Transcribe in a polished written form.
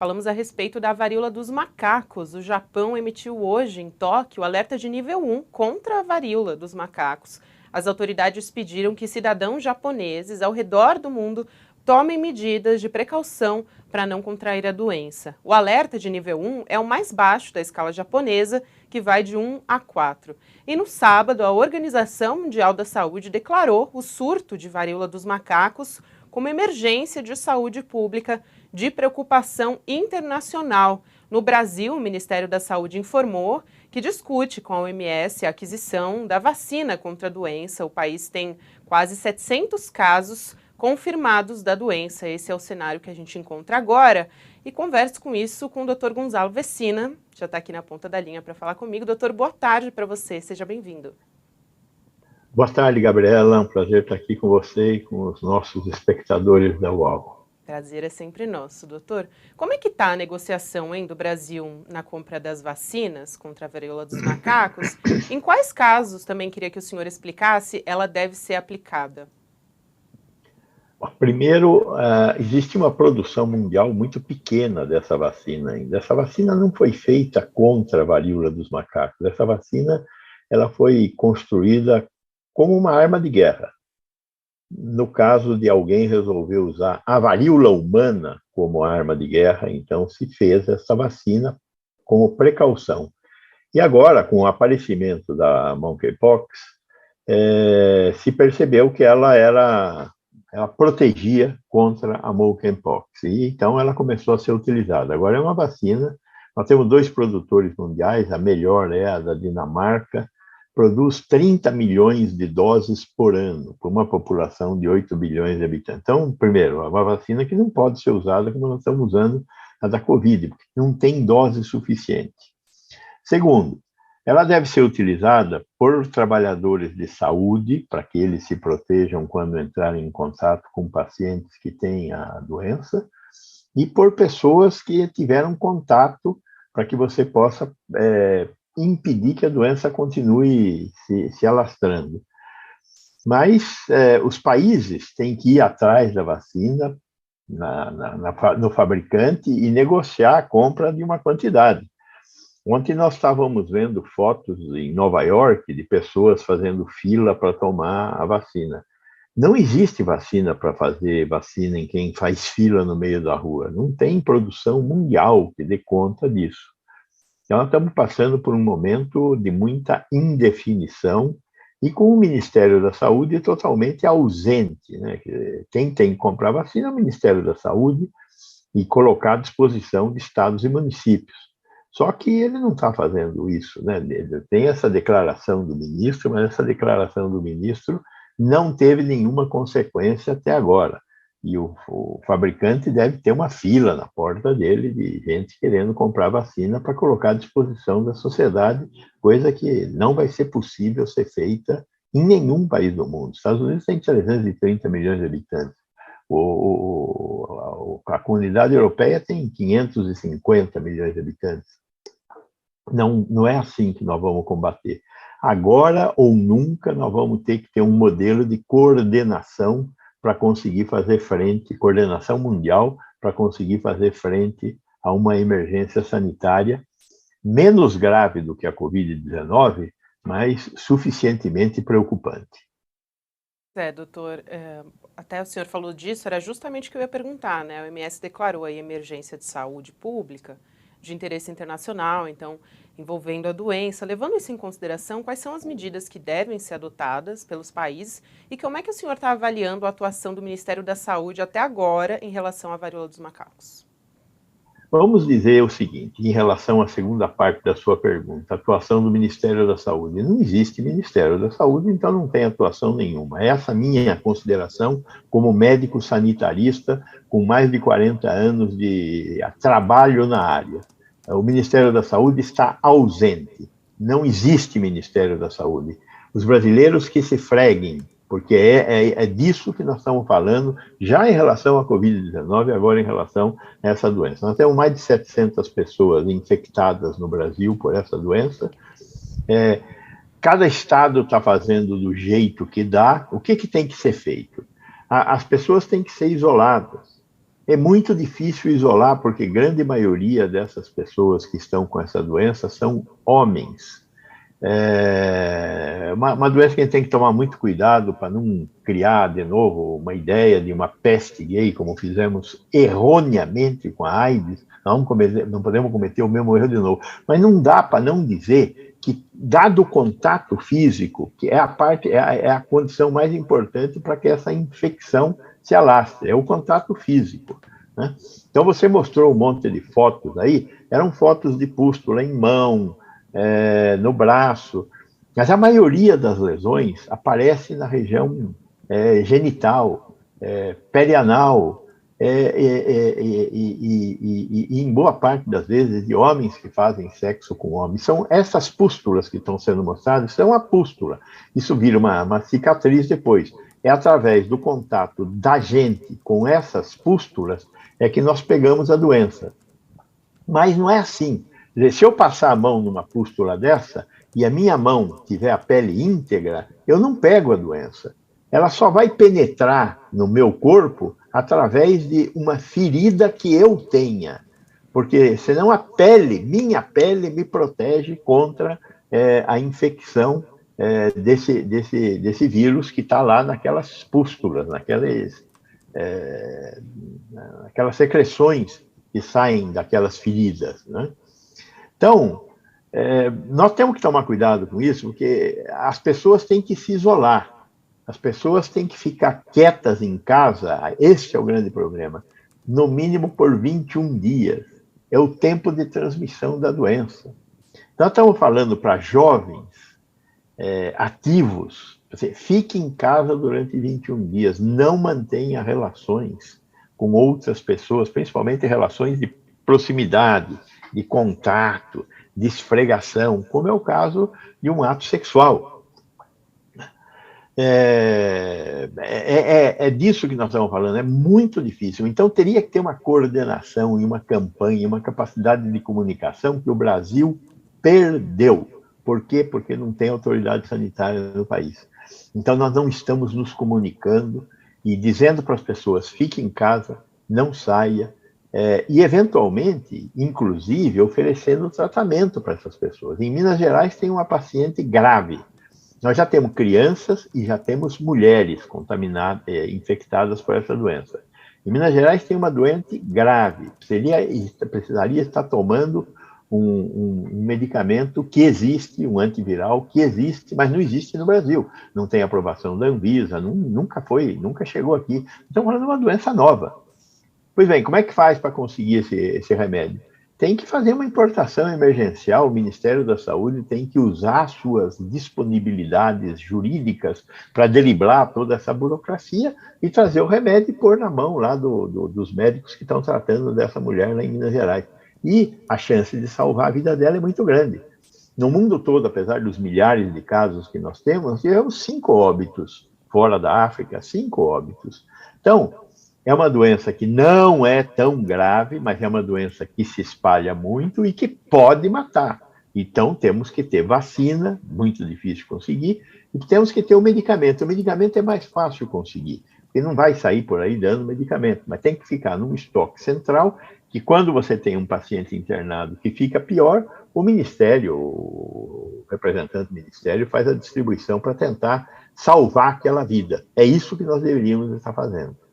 Falamos a respeito da varíola dos macacos. O Japão emitiu hoje, em Tóquio, alerta de nível 1 contra a varíola dos macacos. As autoridades pediram que cidadãos japoneses ao redor do mundo tomem medidas de precaução para não contrair a doença. O alerta de nível 1 é o mais baixo da escala japonesa, que vai de 1 a 4. E no sábado, a Organização Mundial da Saúde declarou o surto de varíola dos macacos como emergência de saúde pública de preocupação internacional. No Brasil, o Ministério da Saúde informou que discute com a OMS a aquisição da vacina contra a doença. O país tem quase 700 casos confirmados da doença. Esse é o cenário que a gente encontra agora. E converso com isso com o Dr. Gonzalo Vecina, já está aqui na ponta da linha para falar comigo. Doutor, boa tarde para você, seja bem-vindo. Boa tarde, Gabriela, é um prazer estar aqui com você e com os nossos espectadores da UOL. Prazer é sempre nosso, doutor. Como é que está a negociação do Brasil na compra das vacinas contra a varíola dos macacos? Em quais casos, também queria que o senhor explicasse, ela deve ser aplicada? Primeiro, existe uma produção mundial muito pequena dessa vacina ainda. Essa vacina não foi feita contra a varíola dos macacos. Essa vacina ela foi construída como uma arma de guerra. No caso de alguém resolver usar a varíola humana como arma de guerra, então se fez essa vacina como precaução. E agora, com o aparecimento da monkeypox, se percebeu que ela protegia contra a monkeypox, e então ela começou a ser utilizada. Agora é uma vacina, nós temos 2 produtores mundiais, a melhor é a da Dinamarca, produz 30 milhões de doses por ano, por uma população de 8 bilhões de habitantes. Então, primeiro, é uma vacina que não pode ser usada como nós estamos usando a da Covid, porque não tem dose suficiente. Segundo, ela deve ser utilizada por trabalhadores de saúde, para que eles se protejam quando entrarem em contato com pacientes que têm a doença, e por pessoas que tiveram contato, para que você possa impedir que a doença continue se alastrando. Mas os países têm que ir atrás da vacina no fabricante e negociar a compra de uma quantidade. Ontem nós estávamos vendo fotos em Nova York de pessoas fazendo fila para tomar a vacina. Não existe vacina para fazer vacina em quem faz fila no meio da rua. Não tem produção mundial que dê conta disso. Então, nós estamos passando por um momento de muita indefinição e com o Ministério da Saúde totalmente ausente, né? Quem tem que comprar vacina é o Ministério da Saúde e colocar à disposição de estados e municípios. Só que ele não está fazendo isso, né? Tem essa declaração do ministro, mas essa declaração do ministro não teve nenhuma consequência até agora. E o fabricante deve ter uma fila na porta dele de gente querendo comprar vacina para colocar à disposição da sociedade, coisa que não vai ser possível ser feita em nenhum país do mundo. Os Estados Unidos tem 330 milhões de habitantes. A comunidade europeia tem 550 milhões de habitantes. Não é assim que nós vamos combater. Agora ou nunca nós vamos ter que ter um modelo de coordenação para conseguir fazer frente, coordenação mundial, para conseguir fazer frente a uma emergência sanitária menos grave do que a Covid-19, mas suficientemente preocupante. Doutor, até o senhor falou disso, era justamente o que eu ia perguntar, né? A OMS declarou aí emergência de saúde pública de interesse internacional, então, envolvendo a doença. Levando isso em consideração, quais são as medidas que devem ser adotadas pelos países e como é que o senhor está avaliando a atuação do Ministério da Saúde até agora em relação à varíola dos macacos? Vamos dizer o seguinte, em relação à segunda parte da sua pergunta, a atuação do Ministério da Saúde. Não existe Ministério da Saúde, então não tem atuação nenhuma. Essa é a minha consideração como médico sanitarista com mais de 40 anos de trabalho na área. O Ministério da Saúde está ausente. Não existe Ministério da Saúde. Os brasileiros que se freguem, porque é disso que nós estamos falando, já em relação à Covid-19 e agora em relação a essa doença. Nós temos mais de 700 pessoas infectadas no Brasil por essa doença. Cada estado está fazendo do jeito que dá. O que tem que ser feito? As pessoas têm que ser isoladas. É muito difícil isolar, porque grande maioria dessas pessoas que estão com essa doença são homens. É uma doença que a gente tem que tomar muito cuidado para não criar de novo uma ideia de uma peste gay, como fizemos erroneamente com a AIDS. Não podemos cometer o mesmo erro de novo. Mas não dá para não dizer que, dado o contato físico, que é a condição mais importante para que essa infecção se alastre, é o contato físico. Né? Então, você mostrou um monte de fotos aí, eram fotos de pústula em mão, no braço, mas a maioria das lesões aparece na região genital, perianal, e em boa parte das vezes de homens que fazem sexo com homens. São essas pústulas que estão sendo mostradas, são a pústula. Isso vira uma cicatriz depois. É através do contato da gente com essas pústulas que nós pegamos a doença. Mas não é assim. Se eu passar a mão numa pústula dessa e a minha mão tiver a pele íntegra, eu não pego a doença. Ela só vai penetrar no meu corpo através de uma ferida que eu tenha. Porque senão minha pele me protege contra a infecção desse vírus que está lá naquelas pústulas, naquelas secreções que saem daquelas feridas, né? Então, nós temos que tomar cuidado com isso, porque as pessoas têm que se isolar, as pessoas têm que ficar quietas em casa, esse é o grande problema, no mínimo por 21 dias, é o tempo de transmissão da doença. Nós estamos falando para jovens ativos, fique em casa durante 21 dias, não mantenha relações com outras pessoas, principalmente relações de proximidade, de contato, de esfregação, como é o caso de um ato sexual. É disso que nós estamos falando, é muito difícil. Então, teria que ter uma coordenação e uma campanha, uma capacidade de comunicação que o Brasil perdeu. Por quê? Porque não tem autoridade sanitária no país. Então, nós não estamos nos comunicando e dizendo para as pessoas, fique em casa, não saia, e, eventualmente, inclusive, oferecendo tratamento para essas pessoas. Em Minas Gerais tem uma paciente grave. Nós já temos crianças e já temos mulheres contaminadas, infectadas por essa doença. Em Minas Gerais tem uma doente grave. Precisaria estar tomando um medicamento que existe, um antiviral que existe, mas não existe no Brasil. Não tem aprovação da Anvisa, nunca chegou aqui. Estamos falando de uma doença nova. Pois bem, como é que faz para conseguir esse remédio? Tem que fazer uma importação emergencial, o Ministério da Saúde tem que usar suas disponibilidades jurídicas para driblar toda essa burocracia e trazer o remédio e pôr na mão lá dos médicos que estão tratando dessa mulher lá em Minas Gerais. E a chance de salvar a vida dela é muito grande. No mundo todo, apesar dos milhares de casos que nós tivemos 5 óbitos fora da África, 5 óbitos. Então, é uma doença que não é tão grave, mas é uma doença que se espalha muito e que pode matar. Então, temos que ter vacina, muito difícil conseguir, e temos que ter o medicamento. O medicamento é mais fácil conseguir, porque não vai sair por aí dando medicamento, mas tem que ficar num estoque central, que quando você tem um paciente internado que fica pior, o Ministério, o representante do Ministério, faz a distribuição para tentar salvar aquela vida. É isso que nós deveríamos estar fazendo.